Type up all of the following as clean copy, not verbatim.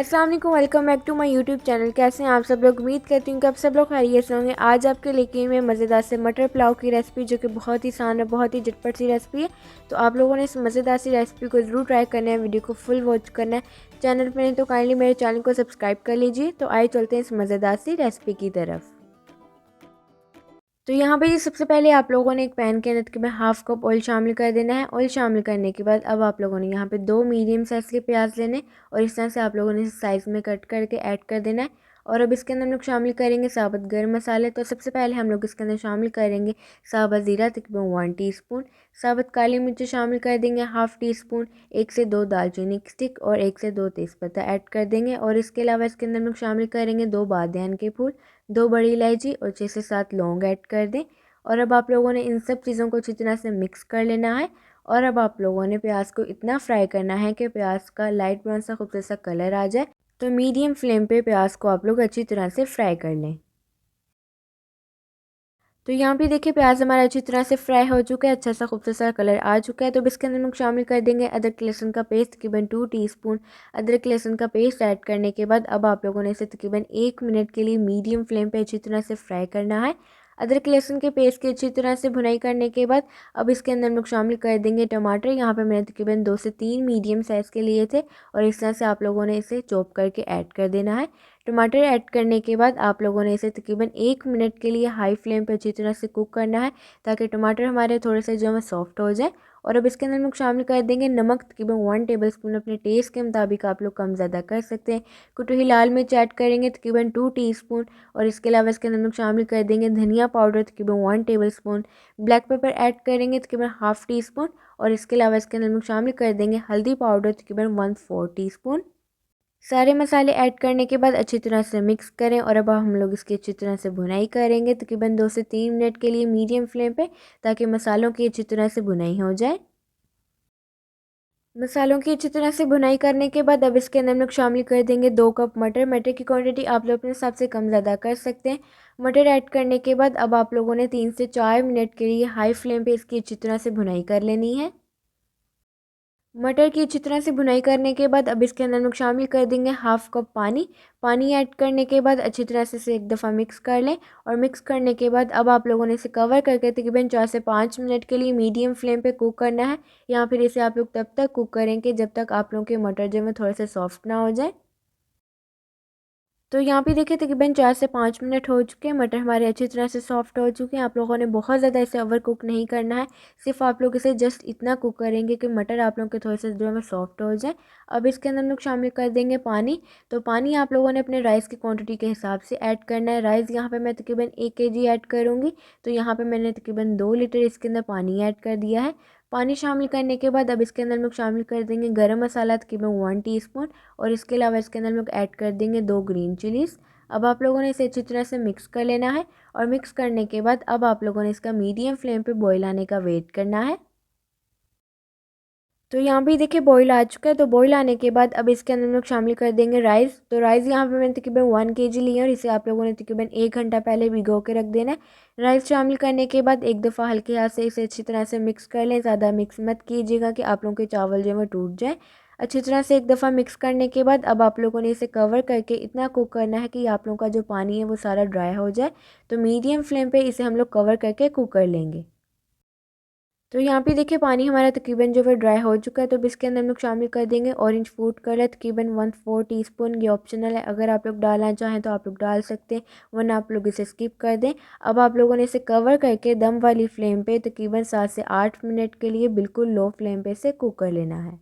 अस्सलाम वालेकुम, welcome back to my YouTube channel. कैसे हैं आप सब लोग? उम्मीद करती हूँ कि आप सब लोग खैरियत से होंगे। आज आपके लेके मैं मज़ेदार से मटर पुलाव की रेसिपी, जो कि बहुत ही आसान है, बहुत ही झटपट सी रेसिपी है। तो आप लोगों ने इस मज़ेदार सी रेसिपी को ज़रूर ट्राई करना है, वीडियो को फुल वॉच करना है। चैनल पर नहीं तो काइंडली मेरे चैनल को सब्सक्राइब कर लीजिए। तो आइए चलते हैं इस मज़ेदार सी रेसिपी की तरफ। तो यहाँ पे सबसे पहले आप लोगों ने एक पैन के अंदर तकरीबन हाफ़ कप ऑयल शामिल कर देना है। ऑयल शामिल करने के बाद अब आप लोगों ने यहाँ पे 2 मीडियम साइज़ के प्याज लेने और इस तरह से आप लोगों ने इस साइज़ में कट करके ऐड कर देना है। और अब इसके अंदर हम लोग शामिल करेंगे साबुत गर्म मसाले। तो सबसे पहले हम लोग इसके अंदर शामिल करेंगे साबुत ज़ीरा तकरीबन 1 टीस्पून, साबुत काली मिर्च शामिल कर देंगे हाफ़ टी स्पून, 1 से 2 दालचीनी की स्टिक और 1 से 2 तेज़पत्ता ऐड कर देंगे। और इसके अलावा इसके अंदर हम लोग शामिल करेंगे 2 बादियान के फूल, 2 बड़ी इलायची और 6 से 7 लौंग ऐड कर दें। और अब आप लोगों ने इन सब चीज़ों को अच्छी तरह से मिक्स कर लेना है। और अब आप लोगों ने प्याज को इतना फ्राई करना है कि प्याज का लाइट ब्राउन सा खूबसूरत सा कलर आ जाए। तो मीडियम फ्लेम पे प्याज को आप लोग अच्छी तरह से फ्राई कर लें। तो यहाँ पे देखिए प्याज हमारा अच्छी तरह से फ्राई हो चुका है, अच्छा सा खूबसूरत सा कलर आ चुका है। तो इसके अंदर हम शामिल कर देंगे अदरक लहसुन का पेस्ट तकरीबन 2 टीस्पून। अदरक लहसुन का पेस्ट ऐड करने के बाद अब आप लोगों ने इसे तकरीबन 1 मिनट के लिए मीडियम फ्लेम पे अच्छी तरह से फ्राई करना है। अदरक लहसुन के पेस्ट की अच्छी तरह से भुनाई करने के बाद अब इसके अंदर हम लोग शामिल कर देंगे टमाटर। यहाँ पे मैंने तकरीबन 2 से 3 मीडियम साइज़ के लिए थे और इस तरह से आप लोगों ने इसे चॉप करके ऐड कर देना है। टमाटर ऐड करने के बाद आप लोगों ने इसे तकरीबन 1 मिनट के लिए हाई फ्लेम पर अच्छी तरह से कुक करना है, ताकि टमाटर हमारे थोड़े से जो है सॉफ्ट हो जाए। और अब इसके अंदर हम लोग शामिल कर देंगे नमक तकरीबन 1 टेबलस्पून, अपने टेस्ट के मुताबिक आप लोग कम ज़्यादा कर सकते हैं। कुटी हुई लाल मिर्च ऐड करेंगे तकरीबन 2 टीस्पून। और इसके अलावा इसके अंदर हम लोग शामिल कर देंगे धनिया पाउडर तकरीबन 1 टेबलस्पून, ब्लैक पेपर ऐड करेंगे तकरीबन हाफ़ टी स्पून। और इसके अलावा इसके अंदर हम लोग शामिल कर देंगे हल्दी पाउडर तकरीबन 1/4 टीस्पून। सारे मसाले ऐड करने के बाद अच्छी तरह से मिक्स करें। और अब हम लोग इसकी अच्छी तरह से भुनाई करेंगे तकरीबन 2 से 3 मिनट के लिए मीडियम फ्लेम पे, ताकि मसालों की अच्छी तरह से भुनाई हो जाए। मसालों की अच्छी तरह से भुनाई करने के बाद अब इसके अंदर हम लोग शामिल कर देंगे 2 कप मटर। मटर की क्वांटिटी आप लोग अपने हिसाब से कम ज़्यादा कर सकते हैं। मटर ऐड करने के बाद अब आप लोगों ने 3 से 4 मिनट के लिए हाई फ्लेम पे इसकी अच्छी तरह से भुनाई कर लेनी है। मटर की अच्छी तरह से भुनाई करने के बाद अब इसके अंदर हम लोग शामिल कर देंगे हाफ़ कप पानी। पानी ऐड करने के बाद अच्छी तरह से इसे एक दफ़ा मिक्स कर लें। और मिक्स करने के बाद अब आप लोगों ने इसे कवर करके तकरीबन 4 से 5 मिनट के लिए मीडियम फ्लेम पे कुक करना है। या फिर इसे आप लोग तब तक कुक करेंगे जब तक आप लोगों के मटर जो है थोड़े से सॉफ्ट ना हो जाए। तो यहाँ पे देखिए तकरीबन 4 से 5 मिनट हो चुके हैं, मटर हमारे अच्छी तरह से सॉफ्ट हो चुके हैं। आप लोगों ने बहुत ज़्यादा इसे ओवर कुक नहीं करना है, सिर्फ आप लोग इसे जस्ट इतना कुक करेंगे कि मटर आप लोग के थोड़े से जो है सॉफ्ट हो जाए। अब इसके अंदर हम लोग शामिल कर देंगे पानी। तो पानी आप लोगों ने अपने राइस की क्वान्टिटी के हिसाब से ऐड करना है। राइस यहाँ पर मैं तकरीबन 1 kg ऐड करूँगी, तो यहाँ पर मैंने तकरीबन 2 लीटर इसके अंदर पानी ऐड कर दिया है। पानी शामिल करने के बाद अब इसके अंदर हम लोग शामिल कर देंगे गरम मसाला तकरीबन 1 टीस्पून। और इसके अलावा इसके अंदर हम लोग ऐड कर देंगे 2 ग्रीन चिलीज़। अब आप लोगों ने इसे अच्छी तरह से मिक्स कर लेना है। और मिक्स करने के बाद अब आप लोगों ने इसका मीडियम फ्लेम पे बॉईल आने का वेट करना है। तो यहाँ पे देखिए बॉईल आ चुका है। तो बॉईल आने के बाद अब इसके अंदर हम लोग शामिल कर देंगे राइस। तो राइस यहाँ पे मैंने तकरीबन 1 kg लिया और इसे आप लोगों ने तकरीबन 1 घंटा पहले भिगो के रख देना है। राइस शामिल करने के बाद एक दफ़ा हल्के हाथ से इसे अच्छी तरह से मिक्स कर लें। ज़्यादा मिक्स मत कीजिएगा कि आप लोगों के चावल जो है वो टूट जाए। अच्छी तरह से एक दफ़ा मिक्स करने के बाद अब आप लोगों ने इसे कवर करके इतना कुक करना है कि आप लोगों का जो पानी है वो सारा ड्राई हो जाए। तो मीडियम फ्लेम पे इसे हम लोग कवर करके कुक कर लेंगे। तो यहाँ पे देखिए पानी हमारा तकरीबन जो है ड्राई हो चुका है। तो अब इसके अंदर हम लोग शामिल कर देंगे ऑरेंज फूड कलर तकरीबन 1/4 टीस्पून। ये ऑप्शनल है, अगर आप लोग डालना चाहें तो आप लोग डाल सकते हैं, वरना आप लोग इसे स्किप कर दें। अब आप लोगों ने इसे कवर करके दम वाली फ्लेम पे तकरीबन 7 से 8 मिनट के लिए बिल्कुल लो फ्लेम पे इसे कुक कर लेना है।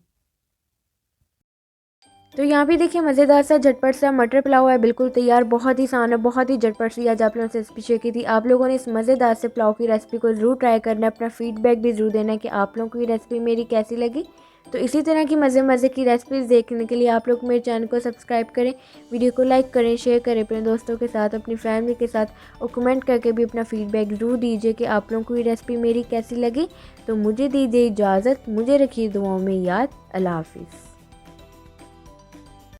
तो यहाँ पे देखिए मज़ेदार सा झटपट सा मटर पुलाव है बिल्कुल तैयार। बहुत ही आसान है, बहुत ही झटपट सी आज आप लोगों से रेसिपी शेयर की थी। आप लोगों ने इस मज़ेदार से पुलाव की रेसिपी को ज़रूर ट्राई करना है, अपना फीडबैक भी ज़रूर देना है कि आप लोगों को ये रेसिपी मेरी कैसी लगी। तो इसी तरह की मज़े की रेसिपीज़ देखने के लिए आप लोग मेरे चैनल को सब्सक्राइब करें, वीडियो को लाइक करें, शेयर करें अपने दोस्तों के साथ, अपनी फैमिली के साथ। और कमेंट करके भी अपना फीडबैक ज़रूर दीजिए कि आप लोगों को ये रेसिपी मेरी कैसी लगी। तो मुझे दीजिए इजाज़त, मुझे रखिए दुआओं में याद। अल्लाह हाफिज़।